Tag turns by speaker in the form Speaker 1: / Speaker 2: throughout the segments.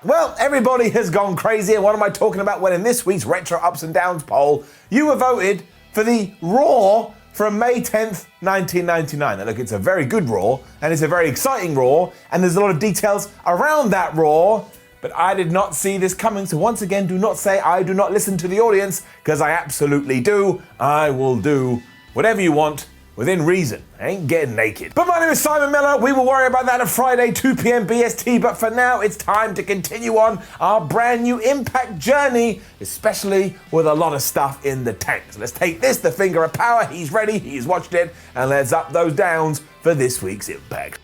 Speaker 1: Well, everybody has gone crazy, and what am I talking about? Well, in this week's Retro Ups and Downs poll, you were voted for the Raw from May 10th, 1999. Now look, it's a very good Raw, and it's a very exciting Raw, and there's a lot of details around that Raw, but I did not see this coming, so once again, do not say I do not listen to the audience, because I absolutely do. I will do whatever you want, within reason. I ain't getting naked. But my name is Simon Miller. We will worry about that on Friday, 2 p.m. BST. But for now, it's time to continue on our brand new Impact journey, especially with a lot of stuff in the tank. So let's take this, the finger of power. He's ready, he's watched it, and let's up those downs for this week's Impact.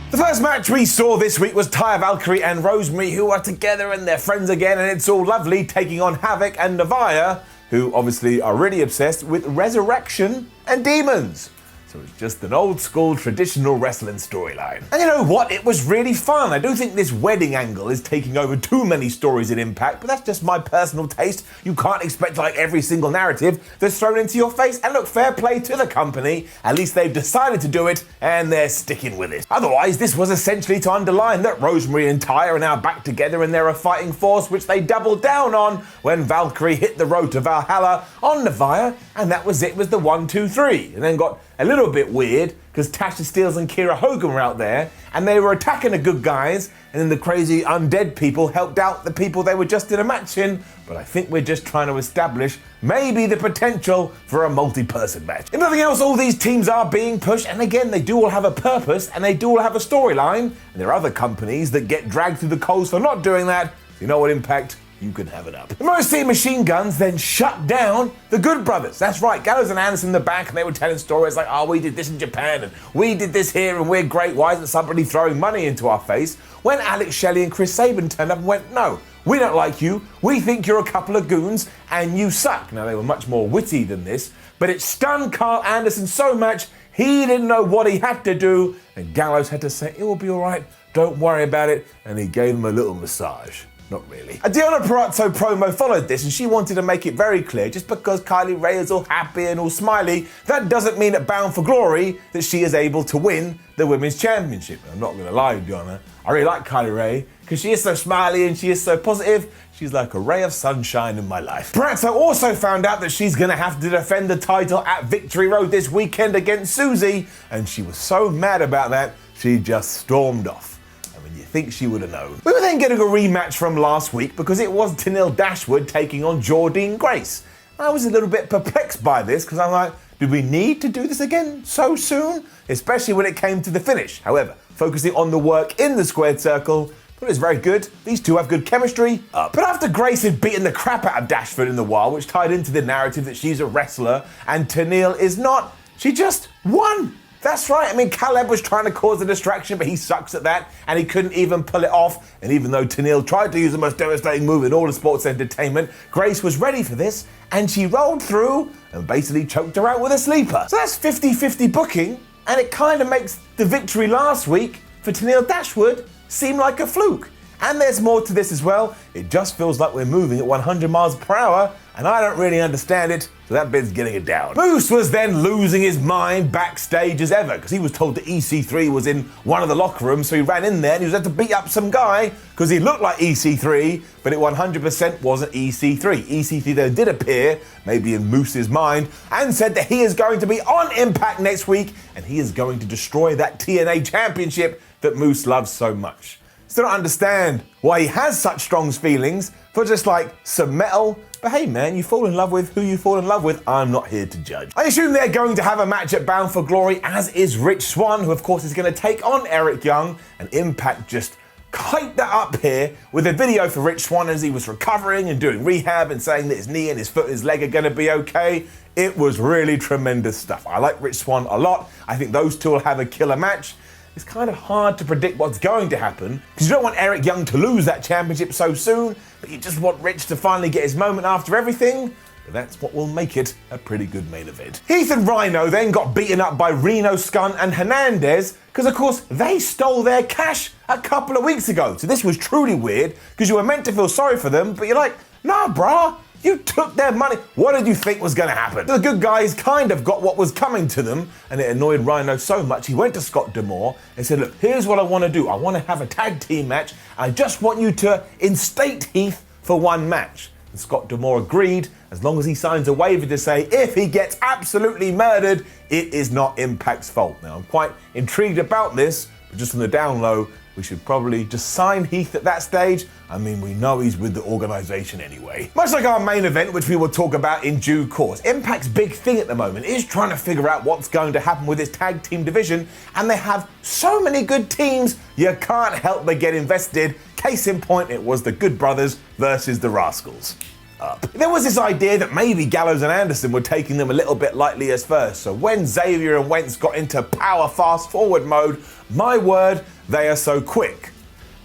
Speaker 1: The first match we saw this week was Taya Valkyrie and Rosemary, who are together and they're friends again, and it's all lovely, taking on Havoc and Navia, who obviously are really obsessed with resurrection and demons. So it's just an old school traditional wrestling storyline. And you know what? It was really fun. I do think this wedding angle is taking over too many stories in Impact, but that's just my personal taste. You can't expect to like every single narrative that's thrown into your face. And look, fair play to the company. At least they've decided to do it and they're sticking with it. Otherwise, this was essentially to underline that Rosemary and Taya are now back together and they're a fighting force, which they doubled down on when Valkyrie hit the road to Valhalla on Navia, and that was it, was the 1, 2, 3. And then got a little bit weird because Tasha Steelz and Kiera Hogan were out there and they were attacking the good guys, and then the crazy undead people helped out the people they were just in a match in. But I think we're just trying to establish maybe the potential for a multi-person match. If nothing else, all these teams are being pushed, and again, they do all have a purpose and they do all have a storyline, and there are other companies that get dragged through the coals for not doing that. You know what, Impact? You can have it up. The Mercy Machine Guns then shut down the Good Brothers. That's right, Gallows and Anderson in the back, and they were telling stories like, oh, we did this in Japan, and we did this here, and we're great. Why isn't somebody throwing money into our face? When Alex Shelley and Chris Sabin turned up and went, no, we don't like you. We think you're a couple of goons, and you suck. Now, they were much more witty than this, but it stunned Carl Anderson so much, he didn't know what he had to do, and Gallows had to say, it will be all right, don't worry about it, and he gave him a little massage. Not really. A Deonna Purrazzo promo followed this, and she wanted to make it very clear, just because Kylie Rae is all happy and all smiley, that doesn't mean at Bound for Glory that she is able to win the Women's Championship. I'm not going to lie, Deonna, I really like Kylie Rae, because she is so smiley and she is so positive. She's like a ray of sunshine in my life. Purrazzo also found out that she's going to have to defend the title at Victory Road this weekend against Susie, and she was so mad about that, she just stormed off. You think she would have known. We were then getting a rematch from last week because it was Tenille Dashwood taking on Jordynne Grace. I was a little bit perplexed by this because I'm like, did we need to do this again so soon? Especially when it came to the finish. However, focusing on the work in the squared circle, but it's very good. These two have good chemistry. But after Grace had beaten the crap out of Dashwood in the wild, which tied into the narrative that she's a wrestler and Tenille is not, she just won. That's right, I mean, Caleb was trying to cause a distraction, but he sucks at that, and he couldn't even pull it off. And even though Tenille tried to use the most devastating move in all of sports entertainment, Grace was ready for this, and she rolled through and basically choked her out with a sleeper. So that's 50-50 booking, and it kind of makes the victory last week for Tenille Dashwood seem like a fluke. And there's more to this as well. It just feels like we're moving at 100 miles per hour, and I don't really understand it, so that bit's getting it down. Moose was then losing his mind backstage as ever, because he was told that EC3 was in one of the locker rooms, so he ran in there and he was had to beat up some guy, because he looked like EC3, but it 100% wasn't EC3. EC3 though did appear, maybe in Moose's mind, and said that he is going to be on Impact next week, and he is going to destroy that TNA championship that Moose loves so much. Still don't understand why he has such strong feelings for just like some metal. But hey man, you fall in love with who you fall in love with. I'm not here to judge. I assume they're going to have a match at Bound for Glory, as is Rich Swan, who of course is going to take on Eric Young. And Impact just hyped that up here with a video for Rich Swan as he was recovering and doing rehab and saying that his knee and his foot and his leg are going to be okay. It was really tremendous stuff. I like Rich Swan a lot. I think those two will have a killer match. It's kind of hard to predict what's going to happen because you don't want Eric Young to lose that championship so soon, but you just want Rich to finally get his moment after everything. but that's what will make it a pretty good main event. Heath and Rhino then got beaten up by Reno, Scun and Hernandez because, of course, they stole their cash a couple of weeks ago. So this was truly weird because you were meant to feel sorry for them, but you're like, nah, brah. You took their money. What did you think was going to happen? The good guys kind of got what was coming to them, and it annoyed Rhino so much he went to Scott D'Amore and said, look, here's what I want to do. I want to have a tag team match. I just want you to instate Heath for one match. And Scott D'Amore agreed, as long as he signs a waiver to say if he gets absolutely murdered, it is not Impact's fault. Now, I'm quite intrigued about this, but just on the down low, we should probably just sign Heath at that stage. I mean, we know he's with the organisation anyway. Much like our main event, which we will talk about in due course, Impact's big thing at the moment is trying to figure out what's going to happen with this tag team division, and they have so many good teams, you can't help but get invested. Case in point, it was the Good Brothers versus the Rascalz. There was this idea that maybe Gallows and Anderson were taking them a little bit lightly as first, so when Xavier and Wentz got into power fast forward mode, my word, they are so quick.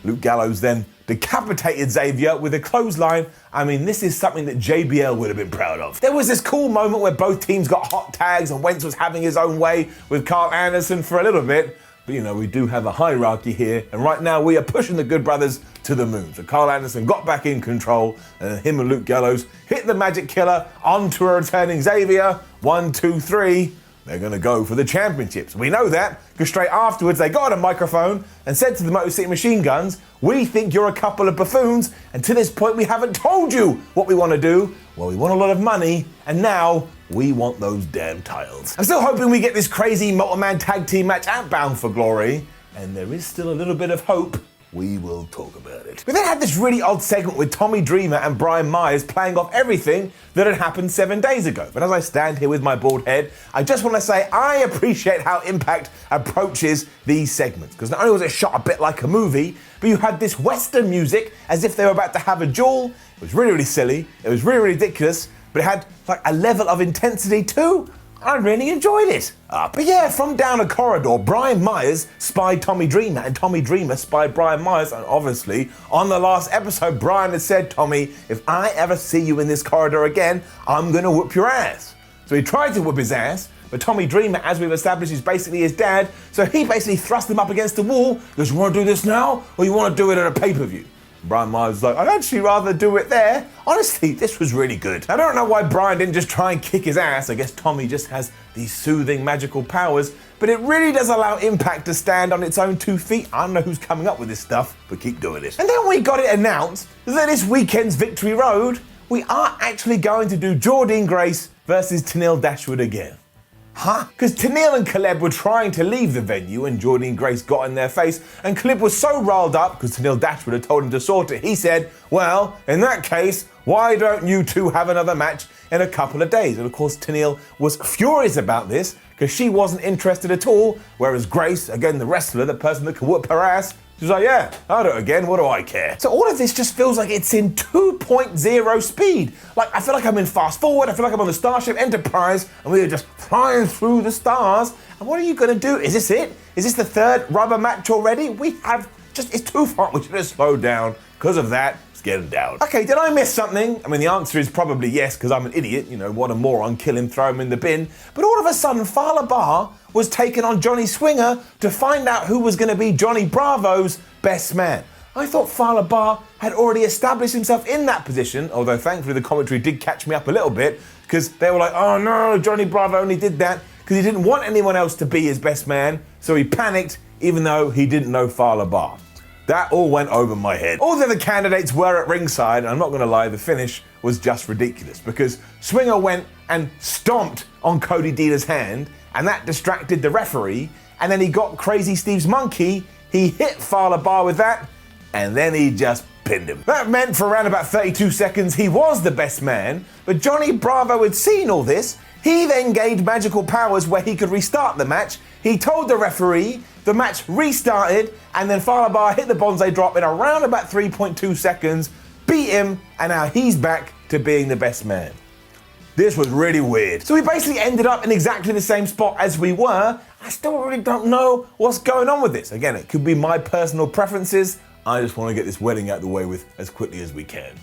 Speaker 1: Luke Gallows then decapitated Xavier with a clothesline. I mean, this is something that JBL would have been proud of. There was this cool moment where both teams got hot tags and Wentz was having his own way with Carl Anderson for a little bit. But, you know, we do have a hierarchy here, and right now we are pushing the Good Brothers to the moon. So Carl Anderson got back in control, and him and Luke Gallows hit the Magic Killer onto a returning Xavier. 1, 2, 3. They're going to go for the championships. We know that because straight afterwards they got on a microphone and said to the Motor City Machine Guns, we think you're a couple of buffoons, and to this point we haven't told you what we want to do. Well, we want a lot of money, and now we want those damn titles. I'm still hoping we get this crazy multi-man tag team match at Bound for Glory, and there is still a little bit of hope. We will talk about it. We then had this really odd segment with Tommy Dreamer and Brian Myers playing off everything that had happened 7 days ago. But as I stand here with my bald head, I just want to say I appreciate how Impact approaches these segments. Because not only was it shot a bit like a movie, but you had this Western music as if they were about to have a duel. It was really, really silly. It was really, really ridiculous. But it had like a level of intensity too. I really enjoyed it. But yeah, from down a corridor, Brian Myers spied Tommy Dreamer, and Tommy Dreamer spied Brian Myers, and obviously, on the last episode, Brian had said, Tommy, if I ever see you in this corridor again, I'm gonna whoop your ass. So he tried to whoop his ass, but Tommy Dreamer, as we've established, is basically his dad, so he basically thrust him up against the wall, goes, you wanna do this now, or you wanna do it at a pay-per-view? Brian Myers was like, I'd actually rather do it there. Honestly, this was really good. I don't know why Brian didn't just try and kick his ass. I guess Tommy just has these soothing magical powers, but it really does allow Impact to stand on its own 2 feet. I don't know who's coming up with this stuff, but keep doing it. And then we got it announced that this weekend's Victory Road, we are actually going to do Jordynne Grace versus Tenille Dashwood again. Huh? Because Tennille and Caleb were trying to leave the venue and Jordynne Grace got in their face, and Caleb was so riled up because Tenille Dashwood had told him to sort it, he said, well, in that case, why don't you two have another match in a couple of days? And of course Tennille was furious about this because she wasn't interested at all, whereas Grace, again the wrestler, the person that can whoop her ass, she was like, yeah, I'll do it again, what do I care? So all of this just feels like it's in 2.0 speed. Like, I feel like I'm in fast forward, I feel like I'm on the Starship Enterprise, and we are just flying through the stars. And what are you gonna do? Is this it? Is this the third rubber match already? We have just, it's too far, we should have slowed down. Because of that, it's getting down. Okay, did I miss something? I mean, the answer is probably yes, because I'm an idiot. You know, what a moron, kill him, throw him in the bin. But all of a sudden, Fala Bar was taken on Johnny Swinger to find out who was gonna be Johnny Bravo's best man. I thought Fala Bar had already established himself in that position, although thankfully the commentary did catch me up a little bit, because they were like, oh no, Johnny Bravo only did that because he didn't want anyone else to be his best man, so he panicked even though he didn't know Fala Bar. That all went over my head. All the other candidates were at ringside, and I'm not gonna lie, the finish was just ridiculous because Swinger went and stomped on Cody Dealer's hand, and that distracted the referee, and then he got Crazy Steve's monkey, he hit Fala Bar with that, and then he just pinned him. That meant for around about 32 seconds he was the best man, but Johnny Bravo had seen all this. He then gained magical powers where he could restart the match. He told the referee, the match restarted, and then Fala Bar hit the Bonsai drop in around about 3.2 seconds, beat him, and now he's back to being the best man. This was really weird. So we basically ended up in exactly the same spot as we were. I still really don't know what's going on with this. Again, it could be my personal preferences. I just want to get this wedding out of the way with as quickly as we can.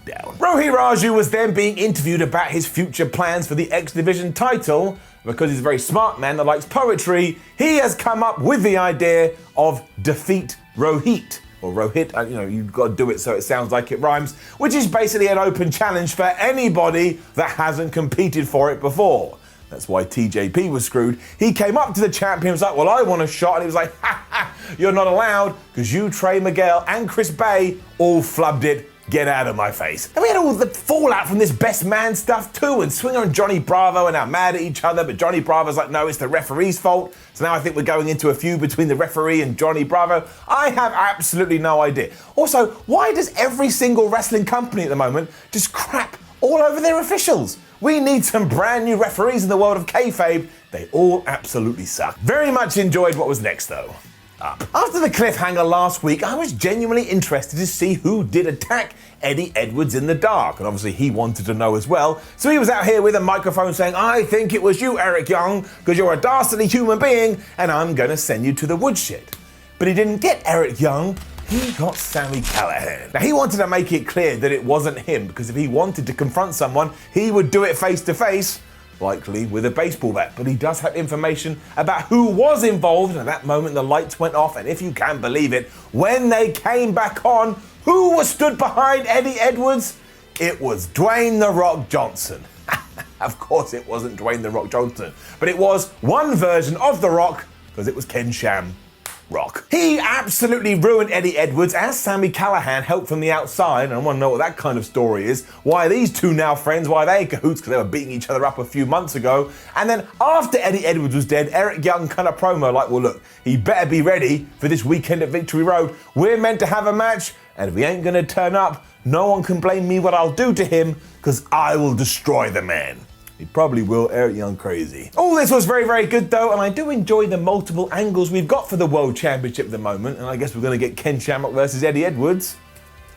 Speaker 1: down. Rohit Raju was then being interviewed about his future plans for the X Division title. Because he's a very smart man that likes poetry, he has come up with the idea of defeat Rohit. Or Rohit, you've got to do it so it sounds like it rhymes, which is basically an open challenge for anybody that hasn't competed for it before. That's why TJP was screwed. He came up to the champion and was like, well, I want a shot. And he was like, ha ha, you're not allowed because you, Trey Miguel, and Chris Bay all flubbed it. Get out of my face. And we had all the fallout from this best man stuff too, and Swinger and Johnny Bravo are now mad at each other, but Johnny Bravo's like, no, it's the referee's fault. So now I think we're going into a feud between the referee and Johnny Bravo. I have absolutely no idea. Also, why does every single wrestling company at the moment just crap all over their officials? We need some brand new referees in the world of kayfabe. They all absolutely suck. Very much enjoyed what was next though. After the cliffhanger last week, I was genuinely interested to see who did attack Eddie Edwards in the dark, and obviously he wanted to know as well. So he was out here with a microphone saying, I think it was you, Eric Young, because you're a dastardly human being, and I'm going to send you to the woodshed. But he didn't get Eric Young, he got Sami Callihan. Now he wanted to make it clear that it wasn't him, because if he wanted to confront someone, he would do it face to face. Likely with a baseball bat, but he does have information about who was involved, and at that moment the lights went off, and if you can believe it, when they came back on, who was stood behind Eddie Edwards? It was Dwayne "The Rock" Johnson. Of course it wasn't Dwayne "The Rock" Johnson, but it was one version of The Rock, because it was Ken Shamrock. He absolutely ruined Eddie Edwards as Sami Callihan helped from the outside, and I want to know what that kind of story is. Why are these two now friends? Why are they cahoots? Because they were beating each other up a few months ago. And then after Eddie Edwards was dead, Eric Young cut a promo like, well look, he better be ready for this weekend at Victory Road. We're meant to have a match, and if he ain't gonna turn up, no one can blame me what I'll do to him, because I will destroy the man. He probably will, Eric Young crazy. All this was very, very good though, and I do enjoy the multiple angles we've got for the World Championship at the moment, and I guess we're going to get Ken Shamrock versus Eddie Edwards.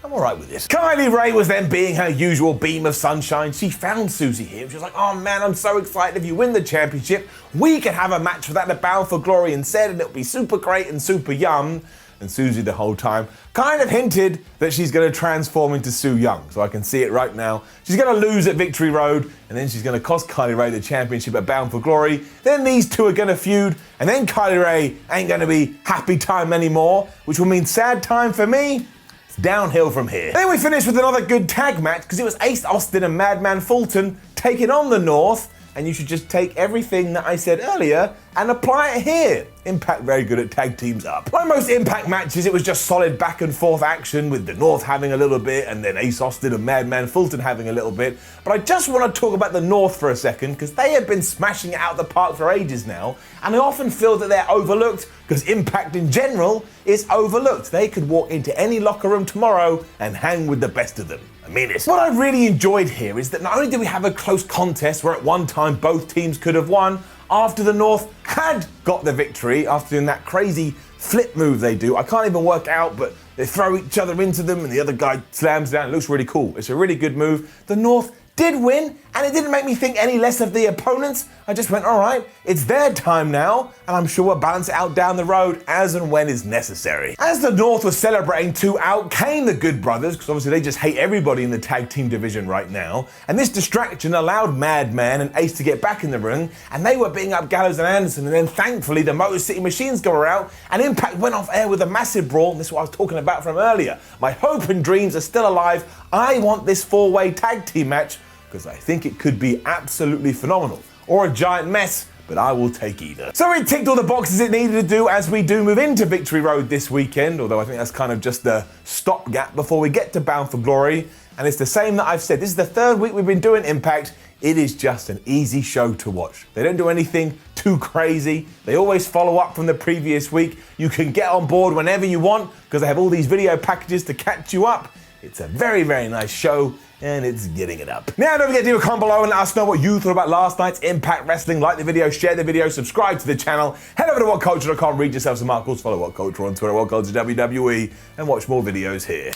Speaker 1: I'm alright with this. Kylie Ray was then being her usual beam of sunshine. She found Susie here. She was like, oh man, I'm so excited. If you win the championship, we can have a match for that at Bound for Glory instead, and it'll be super great and super yum. And Susie the whole time kind of hinted that she's going to transform into Su Yung. So I can see it right now. She's going to lose at Victory Road, and then she's going to cost Kylie Ray the championship at Bound for Glory. Then these two are going to feud, and then Kylie Ray ain't going to be happy time anymore, which will mean sad time for me. It's downhill from here. Then we finished with another good tag match, because it was Ace Austin and Madman Fulton taking on the North. And you should just take everything that I said earlier and apply it here. Impact very good at tag teams up. Like most Impact matches, it was just solid back and forth action with the North having a little bit and then Ace Austin and Madman Fulton having a little bit. But I just want to talk about the North for a second, because they have been smashing it out of the park for ages now, and I often feel that they're overlooked because Impact in general is overlooked. They could walk into any locker room tomorrow and hang with the best of them. I mean it. What I really enjoyed here is that not only did we have a close contest where at one time both teams could have won, after the North had got the victory after doing that crazy flip move they do. I can't even work out, but they throw each other into them and the other guy slams down. It looks really cool. It's a really good move. The North did win, and it didn't make me think any less of the opponents. I just went, all right, it's their time now, and I'm sure we'll balance it out down the road as and when is necessary. As the North was celebrating too, out came the Good Brothers, because obviously they just hate everybody in the tag team division right now, and this distraction allowed Madman and Ace to get back in the ring, and they were beating up Gallows and Anderson, and then thankfully the Motor City Machines go out, and Impact went off air with a massive brawl, and this is what I was talking about from earlier. My hope and dreams are still alive. I want this four-way tag team match, because I think it could be absolutely phenomenal. Or a giant mess, but I will take either. So it ticked all the boxes it needed to do as we do move into Victory Road this weekend, although I think that's kind of just the stopgap before we get to Bound for Glory. And it's the same that I've said. This is the third week we've been doing Impact. It is just an easy show to watch. They don't do anything too crazy. They always follow up from the previous week. You can get on board whenever you want, because they have all these video packages to catch you up. It's a very, very nice show, and it's getting it up. Now, don't forget to leave a comment below and let us know what you thought about last night's Impact Wrestling. Like the video, share the video, subscribe to the channel. Head over to WhatCulture.com, read yourself some articles, follow WhatCulture on Twitter, WhatCulture WWE, and watch more videos here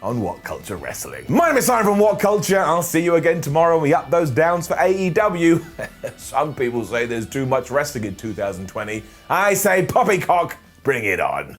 Speaker 1: on WhatCulture Wrestling. My name is Simon from WhatCulture. I'll see you again tomorrow when we up those downs for AEW. Some people say there's too much wrestling in 2020. I say poppycock, bring it on.